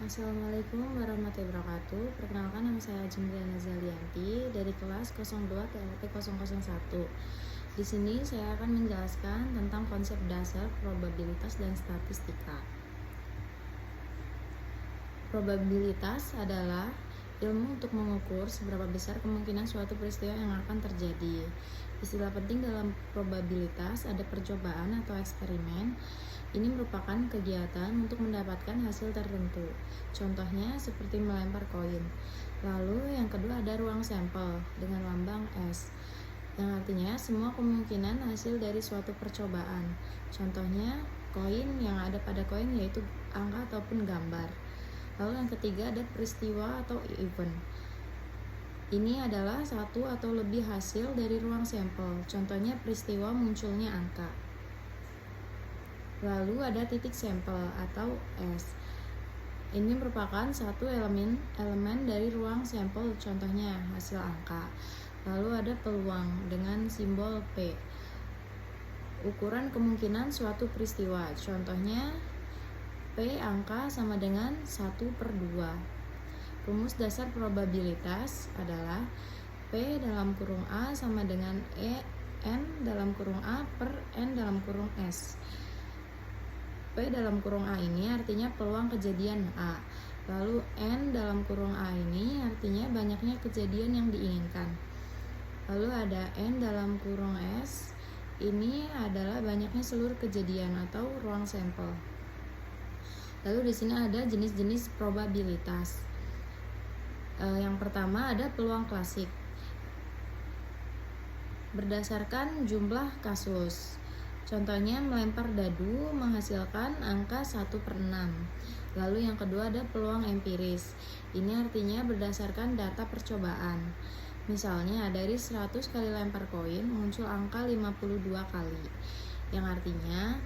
Assalamualaikum warahmatullahi wabarakatuh. Perkenalkan, nama saya Jimriana Zalianti dari kelas 02 TLT 001. Di sini saya akan menjelaskan tentang konsep dasar probabilitas dan statistika. Probabilitas adalah ilmu untuk mengukur seberapa besar kemungkinan suatu peristiwa yang akan terjadi. Istilah penting dalam probabilitas ada percobaan atau eksperimen. Ini merupakan kegiatan untuk mendapatkan hasil tertentu. Contohnya seperti melempar koin. Lalu yang kedua ada ruang sampel dengan lambang S, yang artinya semua kemungkinan hasil dari suatu percobaan. Contohnya koin, yang ada pada koin yaitu angka ataupun gambar. Lalu yang ketiga ada peristiwa atau event. Ini adalah satu atau lebih hasil dari ruang sampel. Contohnya peristiwa munculnya angka. Lalu ada titik sampel atau S. Ini merupakan satu elemen dari ruang sampel, contohnya hasil angka. Lalu ada peluang dengan simbol P. Ukuran kemungkinan suatu peristiwa, contohnya P angka sama dengan 1/2. Rumus dasar probabilitas adalah P dalam kurung A sama dengan N dalam kurung A per N dalam kurung S. P dalam kurung A ini artinya peluang kejadian A. Lalu N dalam kurung A ini artinya banyaknya kejadian yang diinginkan. Lalu ada N dalam kurung S, ini adalah banyaknya seluruh kejadian atau ruang sampel. Lalu di sini ada jenis-jenis probabilitas. Yang pertama ada peluang klasik. Berdasarkan jumlah kasus. Contohnya melempar dadu menghasilkan angka 1/6. Lalu yang kedua ada peluang empiris. Ini artinya berdasarkan data percobaan. Misalnya dari 100 kali lempar koin muncul angka 52 kali. Yang artinya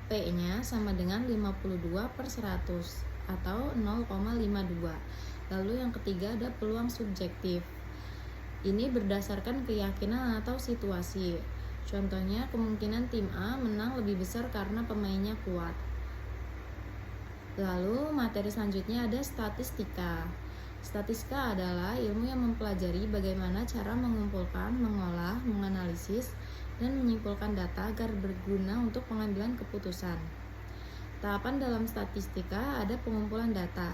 P-nya sama dengan 52/100 atau 0,52. Lalu yang ketiga ada peluang subjektif. Ini berdasarkan keyakinan atau situasi. Contohnya kemungkinan tim A menang lebih besar karena pemainnya kuat. Lalu materi selanjutnya ada statistika. Statistika adalah ilmu yang mempelajari bagaimana cara mengumpulkan, mengolah, menganalisis, dan menyimpulkan data agar berguna untuk pengambilan keputusan. Tahapan dalam statistika ada pengumpulan data.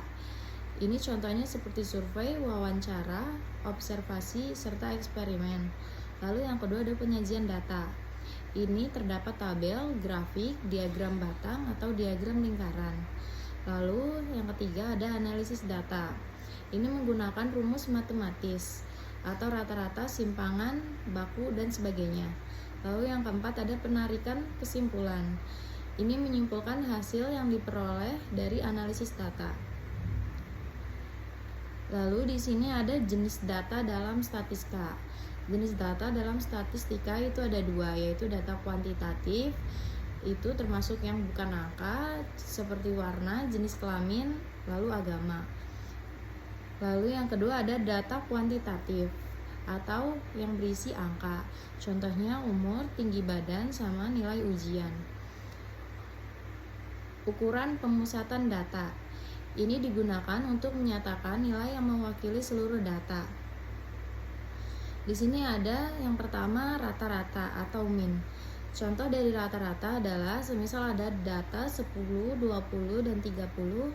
Ini contohnya seperti survei, wawancara, observasi, serta eksperimen. Lalu yang kedua ada penyajian data. Ini terdapat tabel, grafik, diagram batang, atau diagram lingkaran. Lalu yang ketiga ada analisis data. Ini menggunakan rumus matematis atau rata-rata, simpangan, baku, dan sebagainya. Lalu yang keempat ada penarikan kesimpulan. Ini menyimpulkan hasil yang diperoleh dari analisis data. Lalu di sini ada jenis data dalam statistika. Jenis data dalam statistika itu ada dua, yaitu data kuantitatif, itu termasuk yang bukan angka, seperti warna, jenis kelamin, lalu agama. Lalu yang kedua ada data kuantitatif, atau yang berisi angka, contohnya umur, tinggi badan, sama nilai ujian. Ukuran pemusatan data. Ini digunakan untuk menyatakan nilai yang mewakili seluruh data. Di sini ada yang pertama rata-rata atau min. Contoh dari rata-rata adalah semisal ada data 10, 20, dan 30,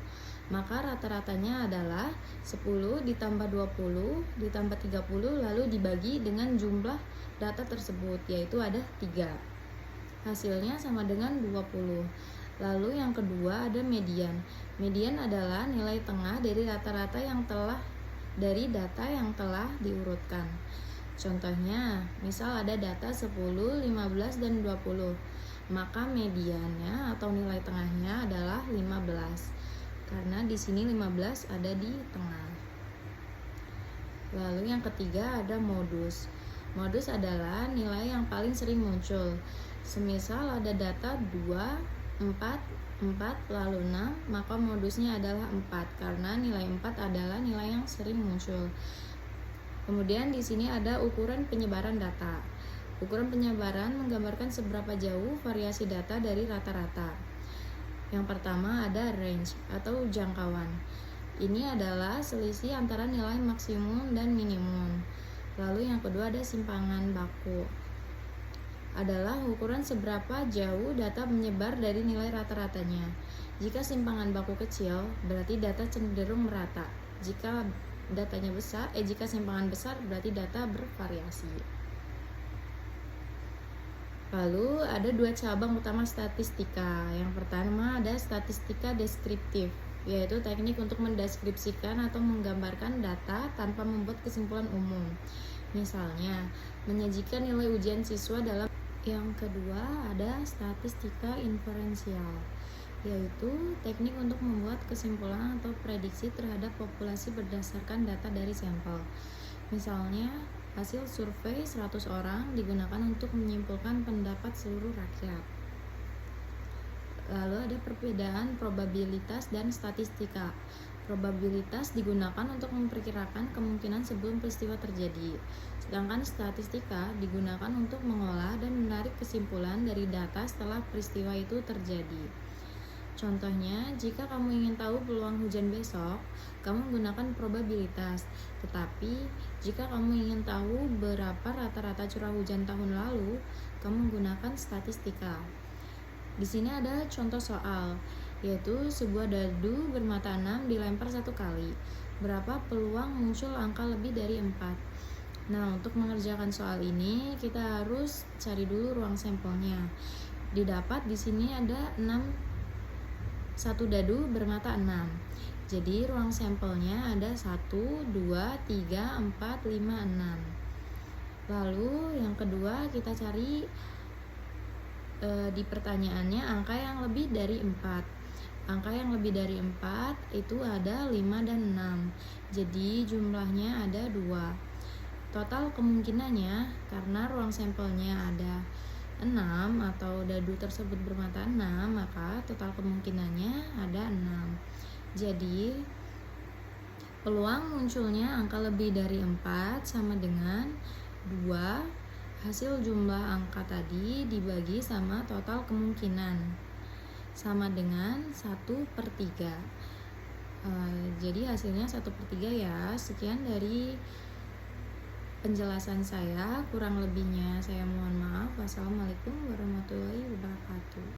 maka rata-ratanya adalah 10 ditambah 20 ditambah 30 lalu dibagi dengan jumlah data tersebut, yaitu ada 3. Hasilnya sama dengan 20. Lalu yang kedua ada median. Median adalah nilai tengah dari rata-rata dari data yang telah diurutkan. Contohnya, misal ada data 10, 15, dan 20, maka mediannya atau nilai tengahnya adalah 15. Karena di sini 15 ada di tengah. Lalu yang ketiga ada modus. Modus adalah nilai yang paling sering muncul. Semisal ada data 2, 4, lalu 6, maka modusnya adalah 4 karena nilai 4 adalah nilai yang sering muncul. Kemudian di sini ada ukuran penyebaran data. Ukuran penyebaran menggambarkan seberapa jauh variasi data dari rata-rata. Yang pertama ada range atau jangkauan. Ini adalah selisih antara nilai maksimum dan minimum. Lalu yang kedua ada simpangan baku. Adalah ukuran seberapa jauh data menyebar dari nilai rata-ratanya. Jika simpangan baku kecil, berarti data cenderung merata. Jika simpangan besar, berarti data bervariasi. Lalu ada dua cabang utama statistika. Yang pertama ada statistika deskriptif, yaitu teknik untuk mendeskripsikan atau menggambarkan data tanpa membuat kesimpulan umum. Misalnya, menyajikan nilai ujian siswa dalam. Yang kedua ada statistika inferensial, yaitu teknik untuk membuat kesimpulan atau prediksi terhadap populasi berdasarkan data dari sampel. Misalnya, hasil survei 100 orang digunakan untuk menyimpulkan pendapat seluruh rakyat. Lalu ada perbedaan probabilitas dan statistika. Probabilitas digunakan untuk memperkirakan kemungkinan sebelum peristiwa terjadi, sedangkan statistika digunakan untuk mengolah dan menarik kesimpulan dari data setelah peristiwa itu terjadi. Contohnya, jika kamu ingin tahu peluang hujan besok, kamu menggunakan probabilitas. Tetapi, jika kamu ingin tahu berapa rata-rata curah hujan tahun lalu, kamu menggunakan statistika. Di sini ada contoh soal, yaitu sebuah dadu bermata 6 dilempar 1 kali. Berapa peluang muncul angka lebih dari 4? Nah, untuk mengerjakan soal ini, kita harus cari dulu ruang sampelnya. Didapat di sini ada 1 dadu bermata 6. Jadi ruang sampelnya ada 1, 2, 3, 4, 5, 6. Lalu yang kedua kita cari di pertanyaannya angka yang lebih dari 4. Angka yang lebih dari 4 itu ada 5 dan 6. Jadi jumlahnya ada 2. Total kemungkinannya, karena ruang sampelnya ada 6 atau dadu tersebut bermata 6, maka total kemungkinannya ada 6. Jadi peluang munculnya angka lebih dari 4 sama dengan 2 hasil jumlah angka tadi dibagi sama total kemungkinan, sama dengan 1/3. Jadi hasilnya 1/3 ya. Sekian dari penjelasan saya, kurang lebihnya saya mohon maaf. Wassalamualaikum warahmatullahi wabarakatuh.